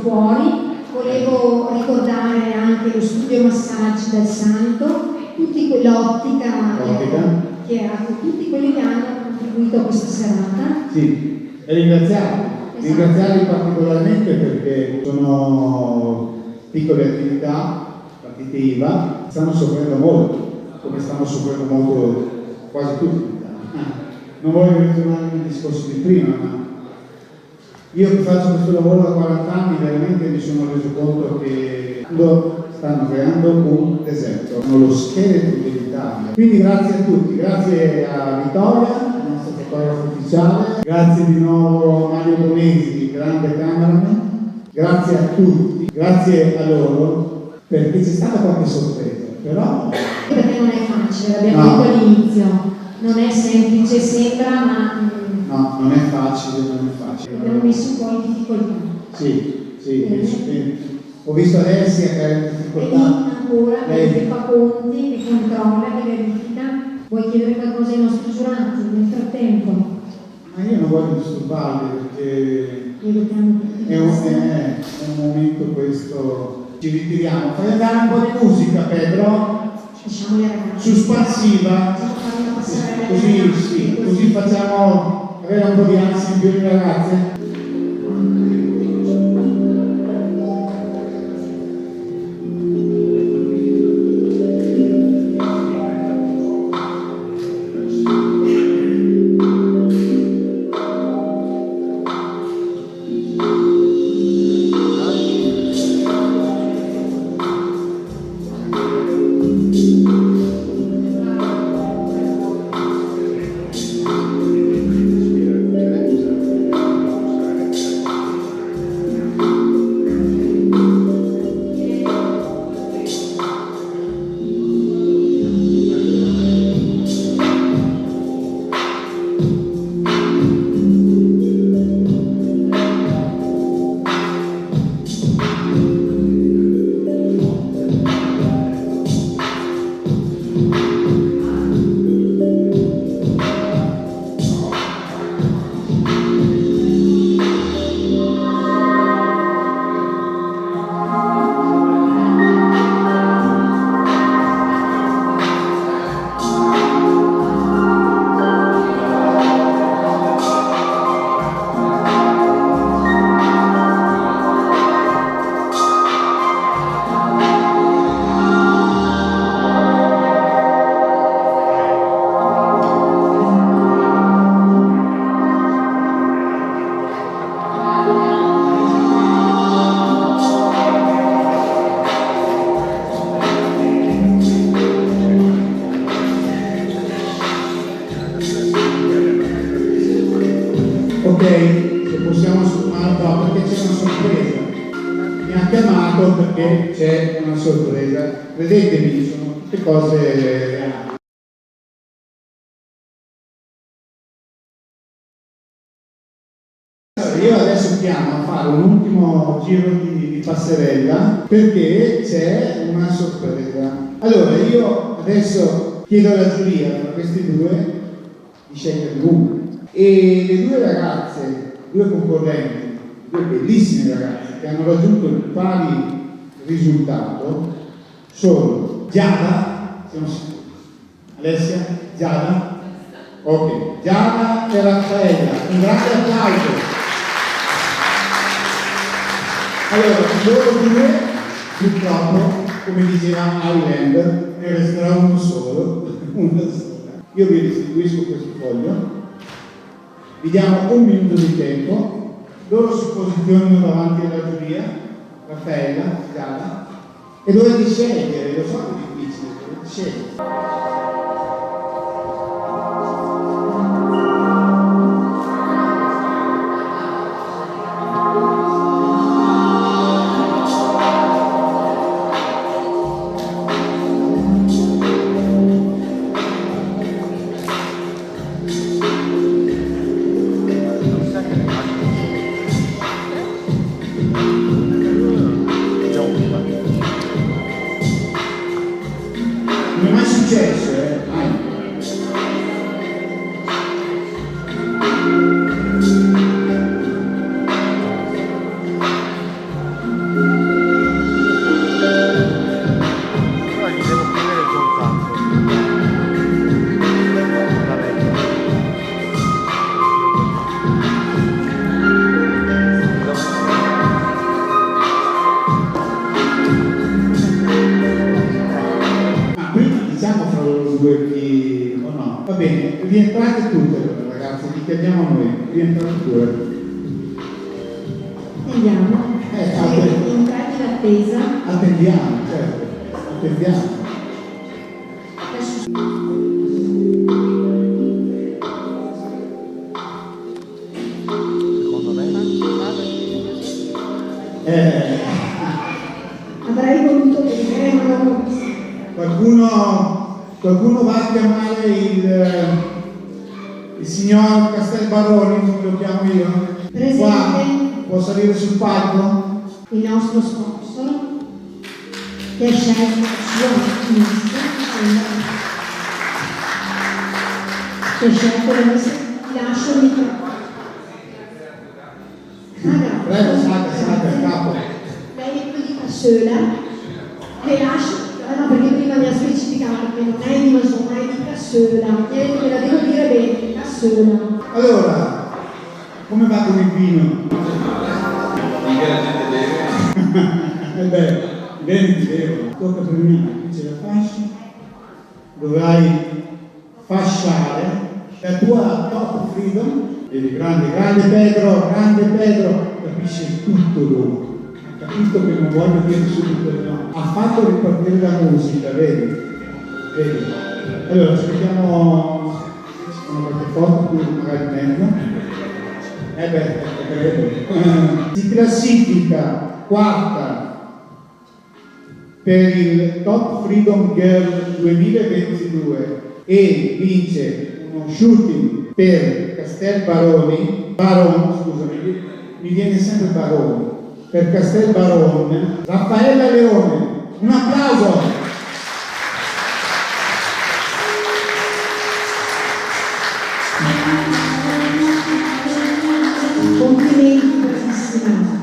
fuori. Volevo ricordare anche lo studio massaggi del Santo, tutti quell'ottica che ha, tutti quelli che hanno contribuito a questa serata. Sì, e ringraziarli. Esatto. Ringraziarli particolarmente perché sono piccole attività, partite IVA, stanno soffrendo molto, come stanno soffrendo molto quasi tutti. Non voglio ritornare nel discorso di prima, ma io che faccio questo lavoro da 40 anni veramente mi sono reso conto che stanno creando un deserto, sono lo scheletro dell'Italia. Quindi grazie a tutti, grazie a Vittoria, il nostro fotografo ufficiale, grazie di nuovo a Mario Bonesi, grande cameraman, grazie a tutti, grazie a loro, perché c'è stata qualche sorpresa, però... Perché non è facile, l'abbiamo detto all'inizio, non è semplice, sembra, ma... No, non è facile, non è facile. Abbiamo messo un po' in difficoltà. Sì. Ho visto Alessia che è in difficoltà. E ancora, che fa conti, che controlla, che verifica. Vuoi chiedere qualcosa ai nostri giurati nel frattempo? Ma io non voglio disturbarli perché è un momento questo. Ci ritiriamo. Fai andare un po' di musica, Pedro. Diciamo le ragazze. Suspensiva. Così facciamo avere un po' di ansia in più le ragazze. Ok, se possiamo sfumare perché c'è una sorpresa. Mi ha chiamato perché c'è una sorpresa. Credetemi, sono tutte cose reali. Io adesso chiamo a fare un ultimo giro di passerella perché c'è una sorpresa. Allora, io adesso chiedo alla giuria tra questi due di scegliere uno. E le due ragazze, due concorrenti, due bellissime ragazze che hanno raggiunto il pari risultato sono Giada, siamo sicuri, Alessia, Giada, ok, Giada e Raffaella, un grande applauso. Allora, loro due, purtroppo, come diceva Highlander, ne resterà uno solo, una sola. Io vi restituisco questo foglio. Vi diamo un minuto di tempo, loro si posizionano davanti alla giuria, Raffaella, Giada, e dovete scegliere, lo so che è difficile, dovete scegliere. Non è mai successo, Rientrate tutte, ragazzi, vi chiediamo noi, rientrate pure. Andiamo. Entrati in attesa. Attendiamo, certo, attendiamo. Avrei voluto vedere, ma non l'ho visto. Qualcuno va a chiamare il signor Castelbaroni, come lo chiamo io? Presente. Qua, può salire sul palco? Il nostro sponsor, che ha scelto il suo acquisto, che ha scelto le nostre. Ti lascio il microfono. Prego, salga, capo. Lei è qui di Cassola, le lascio, no, perché prima mi ha specificato che non è di Masona, è di Cassola, me la devo dire bene, Cassola. Allora, come va con il vino? Finché la gente beve. Bene ti devo. Tocca per me, qui c'è la fascia, dovrai fasciare la tua top freedom. Vedi, grande Pedro, capisce tutto lui. Ha capito che non voglio dire subito no. Ha fatto ripartire la musica, vedi? Allora, aspettiamo qualche foto qui magari meglio. Credo. Si classifica quarta per il Top Freedom Girl 2022 e vince uno shooting per Castelbaroni, scusami, mi viene sempre Baroni, per Castelbaroni, Raffaella Leone, un applauso! Complimenti, bravissima.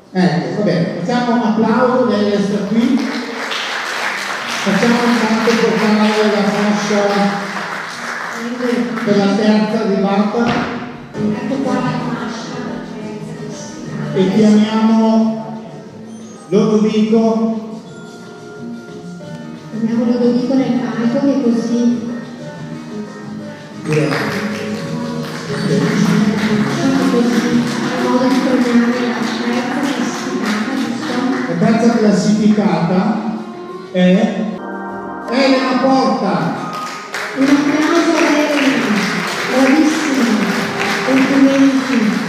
Ecco, vabbè, facciamo un applauso, lei resta qui. Facciamo intanto portare la fascia per la terza arrivata. Ecco qua la fascia. E chiamiamo Lodovico. Chiamiamo Lodovico nel palco che così. In modo di premiare la terza classificata è Elena Porta. Un applauso a Elena, bravissima, complimenti.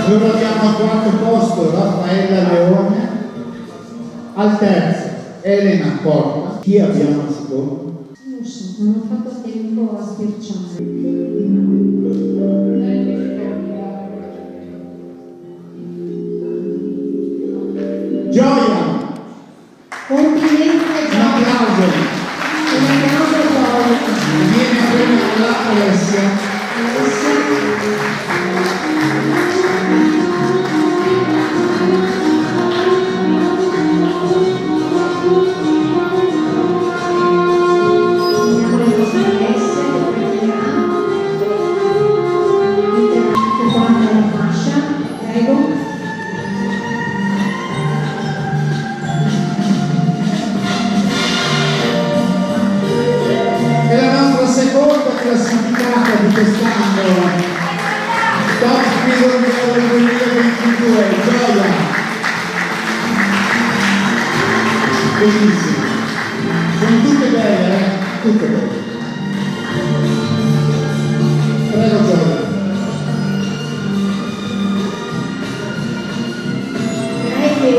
Allora abbiamo al quarto posto Raffaella Leone, al terzo Elena Porta. Chi abbiamo al secondo? Non so, non ho fatto tempo a sbirciare. Gioia! Complimenti a Un Gioia. applauso! Un applauso a Gioia. Viene a prendere Alessia. Classificata di quest'anno Top Freedom Girl 2022, Gioia, bellissimo, sono tutte belle, tutte belle. Prego Gioia. Direi che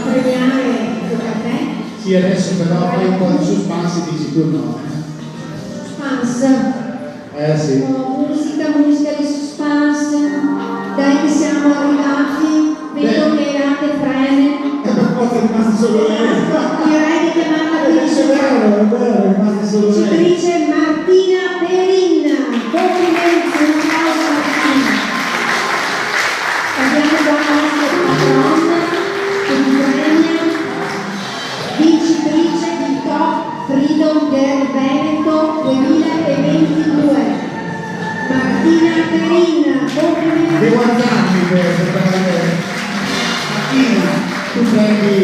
premiare tocca a te. Sì, adesso però fai un po' di suspense e dici tu no. Sì. Oh, musica di suspense. Dai che siamo arrivati, vedo che erate frene. Forse è rimasto solo lei. Direi di chiamarla È vero, è rimasto solo lei. vincitrice Martina Perin. Complimenti, un applauso a Martina. Abbiamo qua la nostra patrona che ti premia, vincitrice di Top Freedom Girl Veneto 2022. Martina Perin, complimenti. Devo alzarmi per parlare. Martina, tu prendi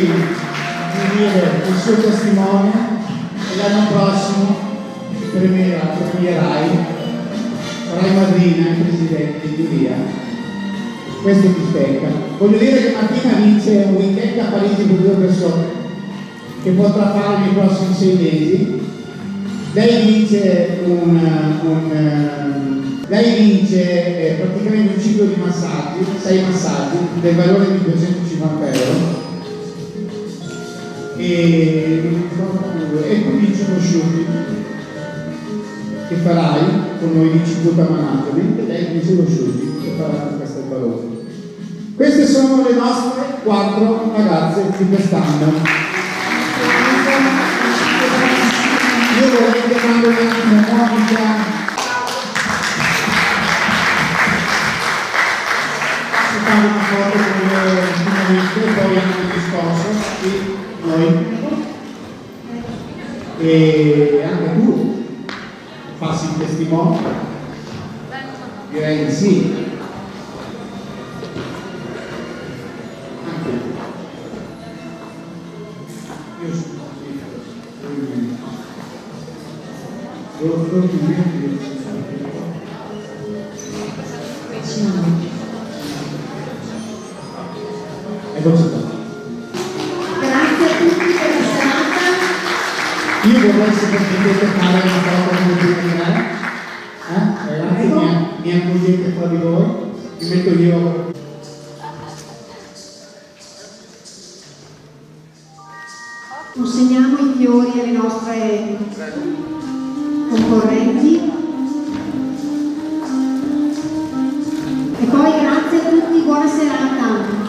di dire il suo testimone e l'anno prossimo premierai, sarai madrina e presidente di giuria. Questo ti specca. Voglio dire che Martina vince un weekend a Parigi per 2 persone che potrà fare nei prossimi 6 mesi. Lei vince praticamente un ciclo di massaggi, 6 massaggi del valore di 250 euro e poi vince uno shooting che farai con noi di Cicuta Management e lei vince lo shooting che farà con questo valore. Queste sono le nostre 4 ragazze di quest'anno. Io vorrei chiamare un attimo Monica. Si fa una foto con le finaliste, poi anche gli sponsor, qui noi. E anche tu passi il testimone? Direi di sì. Anche io sono Grazie a tutti per la serata. io vorrei se potete fare una foto come prima di me. Ragazzi, mi accogliete fra di voi, mi metto io. Consegniamo i fiori alle nostre concorrenti. E poi grazie a tutti, buona serata.